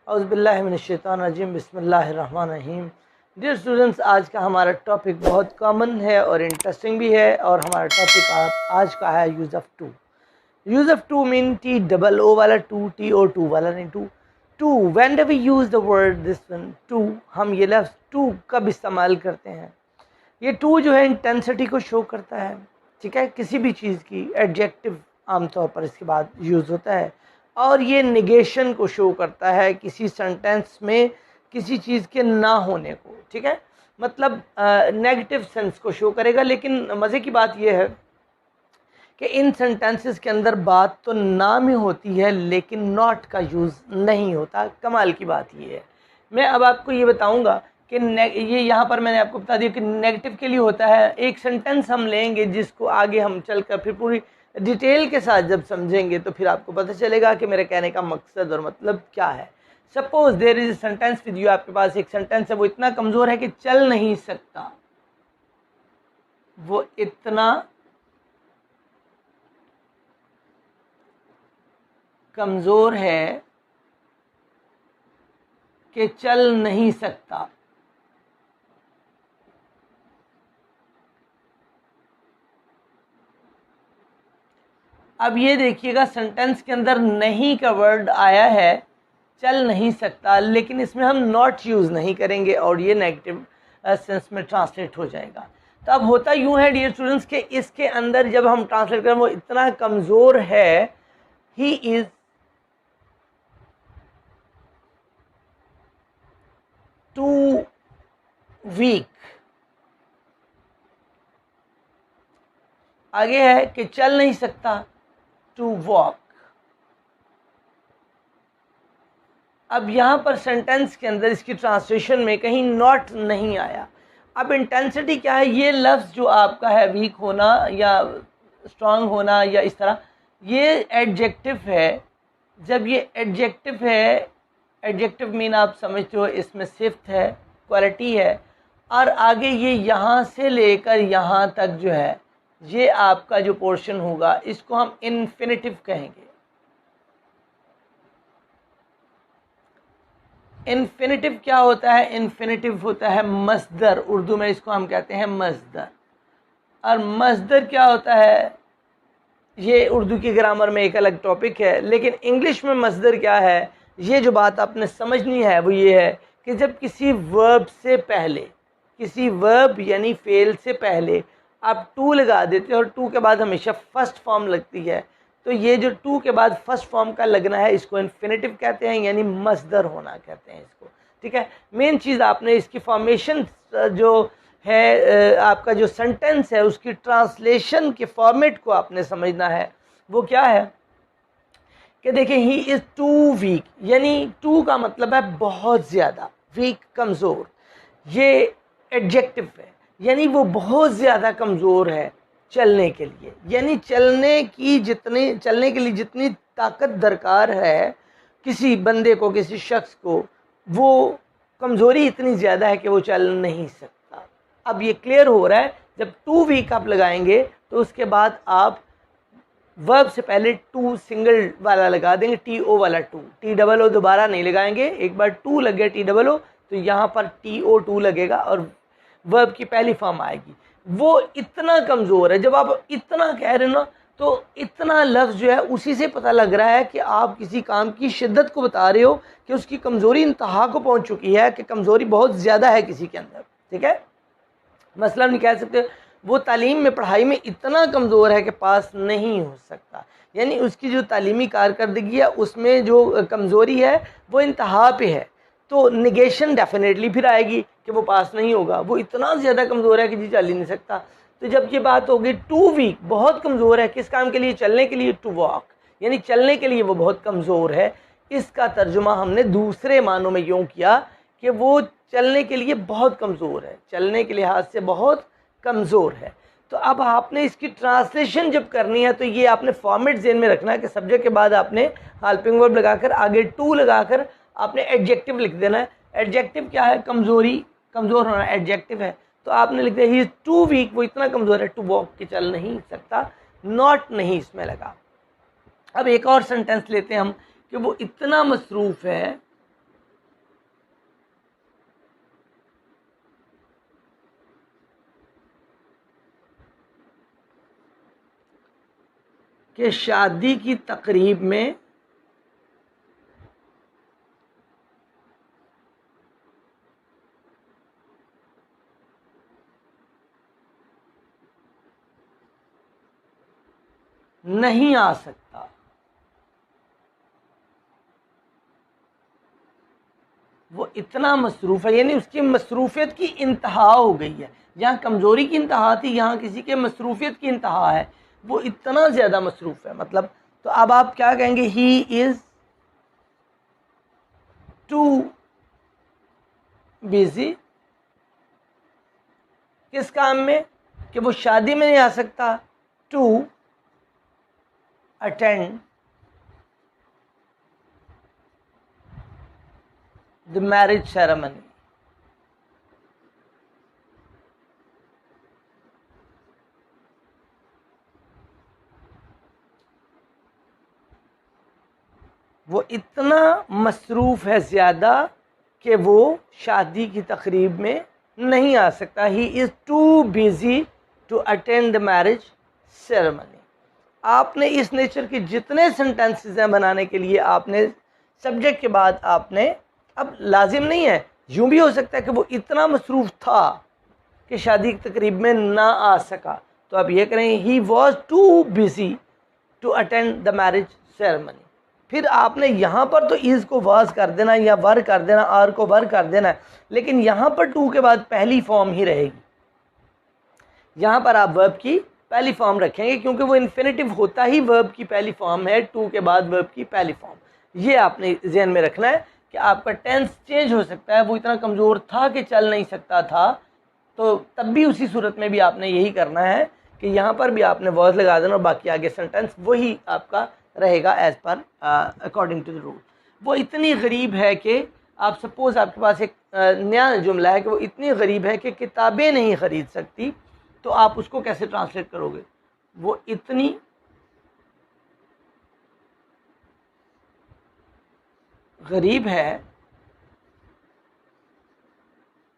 औज़ुबिल्लाहिमिनश्शैतानिर्रजीम बिस्मिल्लाहिर्रहमानिर्रहीम। Dear students, आज का हमारा टॉपिक बहुत कॉमन है और इंटरेस्टिंग भी है और हमारा टॉपिक आज का है use of too. Use of too mean T double O वाला टू, टी ओ टू वाला नहीं, too. Too when do we use the word this one too, हम ये लफ्ज़ टू कब इस्तेमाल करते हैं। ये टू जो है इंटेंसिटी को शो करता है, ठीक है, किसी भी चीज़ की एडजेक्टिव आमतौर पर इसके बाद यूज़ होता है। और ये निगेशन को शो करता है किसी सेंटेंस में किसी चीज़ के ना होने को, ठीक है, मतलब नेगेटिव सेंस को शो करेगा। लेकिन मज़े की बात यह है कि इन सेंटेंसेस के अंदर बात तो ना में होती है लेकिन नॉट का यूज़ नहीं होता। कमाल की बात ये है। मैं अब आपको ये बताऊंगा कि ये यहाँ पर मैंने आपको बता दिया कि नेगेटिव के लिए होता है। एक सेंटेंस हम लेंगे जिसको आगे हम चलकर फिर पूरी डिटेल के साथ जब समझेंगे तो फिर आपको पता चलेगा कि मेरे कहने का मकसद और मतलब क्या है। Suppose there is a sentence with you, आपके पास एक सेंटेंस है, वो इतना कमज़ोर है कि चल नहीं सकता। वो इतना कमज़ोर है कि चल नहीं सकता। अब ये देखिएगा, सेंटेंस के अंदर नहीं का वर्ड आया है, चल नहीं सकता, लेकिन इसमें हम नॉट यूज़ नहीं करेंगे और ये नेगेटिव सेंस में ट्रांसलेट हो जाएगा। तो अब होता यूँ है डियर स्टूडेंट्स कि इसके अंदर जब हम ट्रांसलेट करें, वो इतना कमज़ोर है, ही इज़ टू वीक। आगे है कि चल नहीं सकता, टू वॉक। अब यहाँ पर सेंटेंस के अंदर इसकी ट्रांसलेशन में कहीं नॉट नहीं आया। अब इंटेंसिटी क्या है, ये लफ्ज़ जो आपका है वीक होना या स्ट्रांग होना या इस तरह, ये एडजेक्टिव है। जब ये एडजेक्टिव है, एडजेक्टिव मीन आप समझते हो इसमें सिफ्त है, क्वालिटी है, और आगे ये यहाँ से लेकर यहाँ तक जो है ये आपका जो पोर्शन होगा इसको हम इन्फिनिटिव कहेंगे। इन्फिनिटिव क्या होता है? इन्फिनिटिव होता है मस्दर, उर्दू में इसको हम कहते हैं मस्दर। और मस्दर क्या होता है, ये उर्दू की ग्रामर में एक अलग टॉपिक है, लेकिन इंग्लिश में मस्दर क्या है, ये जो बात आपने समझनी है वो ये है कि जब किसी वर्ब से पहले, किसी वर्ब यानी फेल से पहले आप टू लगा देते हो और टू के बाद हमेशा फर्स्ट फॉर्म लगती है, तो ये जो टू के बाद फर्स्ट फॉर्म का लगना है इसको इन्फिनिटिव कहते हैं, यानी मस्दर होना कहते हैं इसको, ठीक है। मेन चीज़ आपने इसकी फॉर्मेशन जो है, आपका जो सेंटेंस है उसकी ट्रांसलेशन के फॉर्मेट को आपने समझना है। वो क्या है कि देखिए, ही इज़ टू वीक, यानी टू का मतलब है बहुत ज़्यादा, वीक कमज़ोर, ये एडजेक्टिव है, यानी वो बहुत ज़्यादा कमज़ोर है चलने के लिए। यानी चलने के लिए जितनी ताकत दरकार है किसी बंदे को, किसी शख्स को, वो कमज़ोरी इतनी ज़्यादा है कि वो चल नहीं सकता। अब ये क्लियर हो रहा है, जब टू वीक आप लगाएंगे तो उसके बाद आप वर्ब से पहले टू सिंगल वाला लगा देंगे, टी ओ वाला टू, टी डबल ओ दोबारा नहीं लगाएंगे। एक बार टू लग गया टी डबल ओ तो यहाँ पर टी ओ टू लगेगा और वर्ब की पहली फॉर्म आएगी। वो इतना कमज़ोर है। जब आप इतना कह रहे हो ना, तो इतना लफ्ज़ जो है उसी से पता लग रहा है कि आप किसी काम की शिद्दत को बता रहे हो कि उसकी कमज़ोरी इंतहा को पहुंच चुकी है, कि कमज़ोरी बहुत ज़्यादा है किसी के अंदर, ठीक है। मसलन नहीं कह सकते वो तालीम में, पढ़ाई में इतना कमज़ोर है कि पास नहीं हो सकता, यानी उसकी जो तालीमी कारकर्दगी है उसमें जो कमज़ोरी है वो इंतहा पे है। तो निगेशन डेफिनेटली फिर आएगी कि वो पास नहीं होगा, वो इतना ज़्यादा कमज़ोर है कि जी चल ही नहीं सकता। तो जब ये बात होगी टू वीक, बहुत कमज़ोर है किस काम के लिए? चलने के लिए, टू वॉक, यानी चलने के लिए वो बहुत कमज़ोर है। इसका तर्जुमा हमने दूसरे मानों में यूँ किया कि वो चलने के लिए बहुत कमज़ोर है, चलने के लिहाज से बहुत कमज़ोर है। तो अब आपने इसकी ट्रांसलेशन जब करनी है तो ये आपने फॉर्मेट ज़हन में रखना है कि सब्जेक्ट के बाद आपने हेल्पिंग वर्ब लगाकर आगे टू लगाकर आपने एडजेक्टिव लिख देना है। एडजेक्टिव क्या है? कमज़ोरी, कमज़ोर होना एडजेक्टिव है। तो आपने लिख दिया ही इज़ टू वीक, वो इतना कमज़ोर है, टू वॉक, के चल नहीं सकता, नॉट नहीं इसमें लगा। अब एक और सेंटेंस लेते हैं हम कि वो इतना मसरूफ़ है कि शादी की तकरीब में नहीं आ सकता। वो इतना मसरूफ़ है, यानी उसकी मसरूफियत की इंतहा हो गई है। जहाँ कमज़ोरी की इंतहा थी, यहाँ किसी के मसरूफियत की इंतहा है। वो इतना ज़्यादा मसरूफ़ है, मतलब तो अब आप क्या कहेंगे, ही इज़ टू बिजी। किस काम में? कि वो शादी में नहीं आ सकता। To attend the marriage ceremony. वो इतना मसरूफ़ है ज़्यादा कि वो शादी की तकरीब में नहीं आ सकता। He is too busy to attend the marriage ceremony. आपने इस नेचर के जितने सेंटेंसेस हैं बनाने के लिए, आपने सब्जेक्ट के बाद आपने, अब लाजिम नहीं है, यूँ भी हो सकता है कि वो इतना मसरूफ़ था कि शादी की तकरीब में ना आ सका, तो आप ये करें he was too busy to attend the marriage ceremony. फिर आपने यहाँ पर तो इज़ को वाज कर देना या वर कर देना, आर को वर कर देना है, लेकिन यहाँ पर टू के बाद पहली फॉर्म ही रहेगी। यहाँ पर आप वर्ब की पहली फॉर्म रखेंगे, क्योंकि वो इन्फिनेटिव होता ही वर्ब की पहली फॉर्म है, टू के बाद वर्ब की पहली फॉर्म। ये आपने जहन में रखना है कि आपका टेंस चेंज हो सकता है। वो इतना कमज़ोर था कि चल नहीं सकता था, तो तब भी उसी सूरत में भी आपने यही करना है कि यहाँ पर भी आपने वर्ड लगा देना और बाकी आगे सेंटेंस वही आपका रहेगा as per according to the rule. वो इतनी गरीब है कि आप सपोज़ आपके पास एक नया जुमला है कि वो इतनी गरीब है कि किताबें नहीं ख़रीद सकती, तो आप उसको कैसे ट्रांसलेट करोगे? वो इतनी गरीब है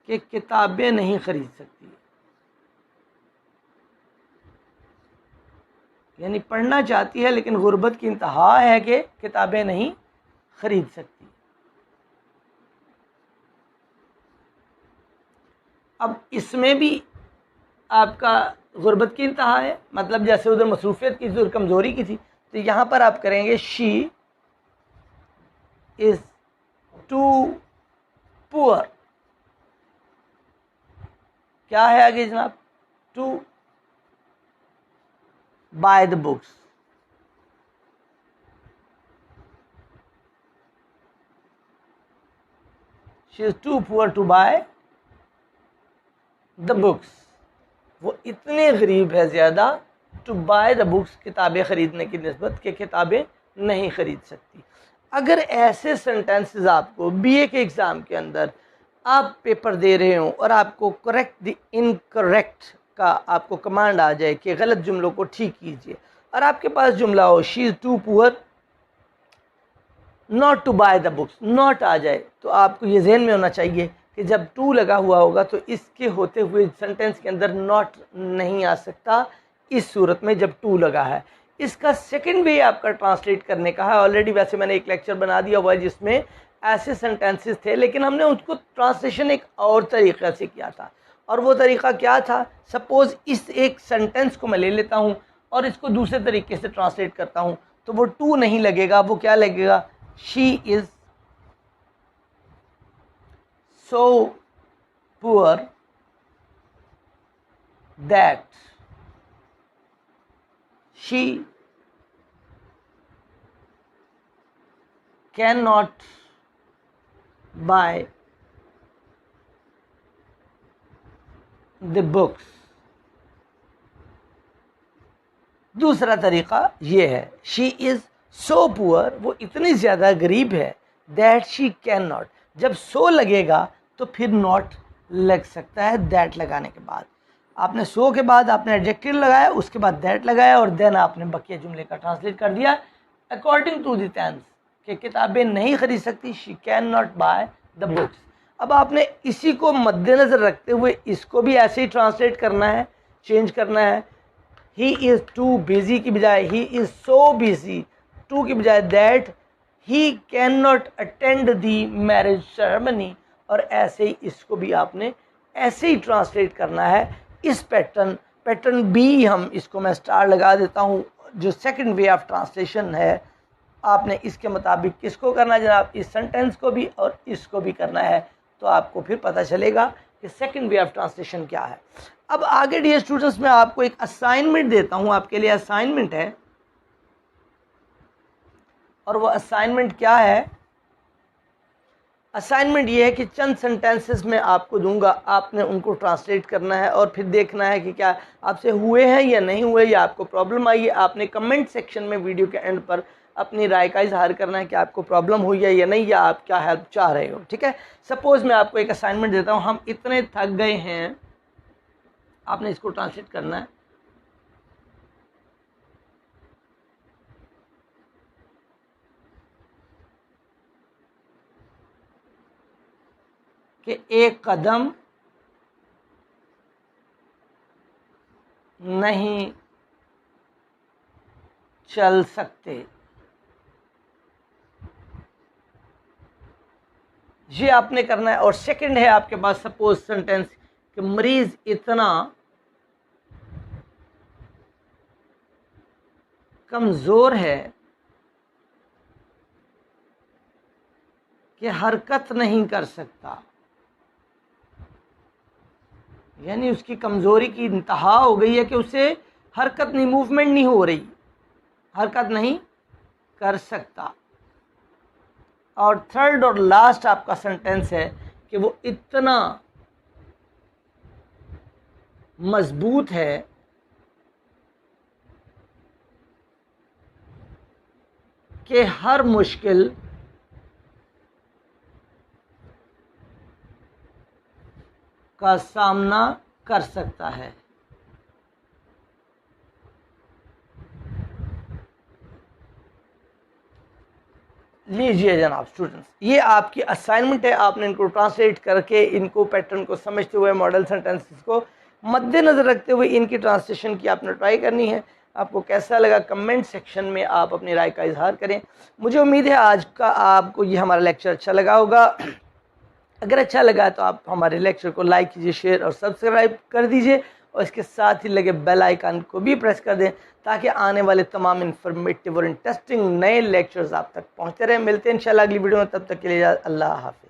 कि किताबें नहीं ख़रीद सकती, यानी पढ़ना चाहती है लेकिन गुर्बत की इंतहा है कि किताबें नहीं ख़रीद सकती। अब इसमें भी आपका गुर्बत की इंतहा है, मतलब जैसे उधर मसरूफियत की उधर कमज़ोरी की थी, तो यहाँ पर आप करेंगे शी इज़ टू पुअर। क्या है आगे जनाब? To buy the books. She is too poor to buy the books. वो इतने गरीब है ज़्यादा टू बाय द बुक्स, किताबें ख़रीदने की निस्बत के किताबें नहीं ख़रीद सकती। अगर ऐसे सेंटेंसेस आपको बीए के एग्ज़ाम के अंदर आप पेपर दे रहे हो और आपको करेक्ट द इनकरेक्ट का आपको कमांड आ जाए कि गलत जुमलों को ठीक कीजिए, और आपके पास जुमला हो she is too poor not to buy the books, नॉट आ जाए, तो आपको ये जहन में होना चाहिए कि जब टू लगा हुआ होगा तो इसके होते हुए सेंटेंस के अंदर नॉट नहीं आ सकता, इस सूरत में जब टू लगा है। इसका सेकंड वे आपका ट्रांसलेट करने का है। ऑलरेडी वैसे मैंने एक लेक्चर बना दिया हुआ है जिसमें ऐसे सेंटेंसेस थे, लेकिन हमने उसको ट्रांसलेशन एक और तरीक़े से किया था। और वो तरीक़ा क्या था? सपोज़ इस एक सेंटेंस को मैं ले लेता हूँ और इसको दूसरे तरीके से ट्रांसलेट करता हूँ, तो वो टू नहीं लगेगा, वो क्या लगेगा? She is so poor that she cannot buy the books। दूसरा तरीक़ा ये है, शी इज़ सो पुअर, वो इतनी ज़्यादा गरीब है, दैट शी कैन नॉट, जब सो लगेगा तो फिर नॉट लग सकता है दैट लगाने के बाद। आपने सो के बाद आपने एडजेक्टिव लगाया, उसके बाद दैट लगाया और देन आपने बकिया जुमले का ट्रांसलेट कर दिया अकॉर्डिंग टू द टेंस कि किताबें नहीं खरीद सकती, she can not bye the books. अब आपने इसी को मद्देनज़र रखते हुए इसको भी ऐसे ही ट्रांसलेट करना है, चेंज करना है। ही इज़ टू बिजी की बजाय he is so busy, too की बजाय that, he can not attend the marriage ceremony, और ऐसे ही इसको भी आपने ऐसे ही ट्रांसलेट करना है। इस पैटर्न बी हम इसको मैं स्टार लगा देता हूँ, जो सेकंड वे ऑफ ट्रांसलेशन है, आपने इसके मुताबिक किसको करना है जनाब, इस सेंटेंस को भी और इसको भी करना है, तो आपको फिर पता चलेगा कि सेकंड वे ऑफ ट्रांसलेशन क्या है। अब आगे डियर स्टूडेंट्स मैं आपको एक असाइनमेंट देता हूँ, आपके लिए असाइनमेंट है, और वो असाइनमेंट क्या है, असाइनमेंट ये है कि चंद सेंटेंसेस में आपको दूंगा, आपने उनको ट्रांसलेट करना है और फिर देखना है कि क्या आपसे हुए हैं या नहीं हुए, या आपको प्रॉब्लम आई है। आपने कमेंट सेक्शन में वीडियो के एंड पर अपनी राय का इजहार करना है कि आपको प्रॉब्लम हुई है या नहीं, या आप क्या हेल्प चाह रहे हो। ठीक है, सपोज मैं आपको एक असाइनमेंट देता हूँ, हम इतने थक गए हैं, आपने इसको ट्रांसलेट करना है। कि एक कदम नहीं चल सकते, ये आपने करना है। और सेकंड है आपके पास सपोज सेंटेंस कि मरीज इतना कमजोर है कि हरकत नहीं कर सकता, यानी उसकी कमजोरी की इंतहा हो गई है कि उसे हरकत नहीं, मूवमेंट नहीं हो रही, हरकत नहीं कर सकता। और थर्ड और लास्ट आपका सेंटेंस है कि वो इतना मजबूत है कि हर मुश्किल का सामना कर सकता है। लीजिए जनाब स्टूडेंट्स, ये आपकी असाइनमेंट है, आपने इनको ट्रांसलेट करके इनको पैटर्न को समझते हुए मॉडल सेंटेंसेस को मद्देनजर रखते हुए इनकी ट्रांसलेशन की आपने ट्राई करनी है। आपको कैसा लगा कमेंट सेक्शन में आप अपनी राय का इजहार करें। मुझे उम्मीद है आज का आपको ये हमारा लेक्चर अच्छा लगा होगा। अगर अच्छा लगा तो आप हमारे लेक्चर को लाइक कीजिए, शेयर और सब्सक्राइब कर दीजिए, और इसके साथ ही लगे बेल आइकन को भी प्रेस कर दें ताकि आने वाले तमाम इन्फॉर्मेटिव और इंटरेस्टिंग नए लेक्चर्स आप तक पहुंचते रहें। मिलते हैं इंशाल्लाह अगली वीडियो में, तब तक के लिए अल्लाह हाफिज़।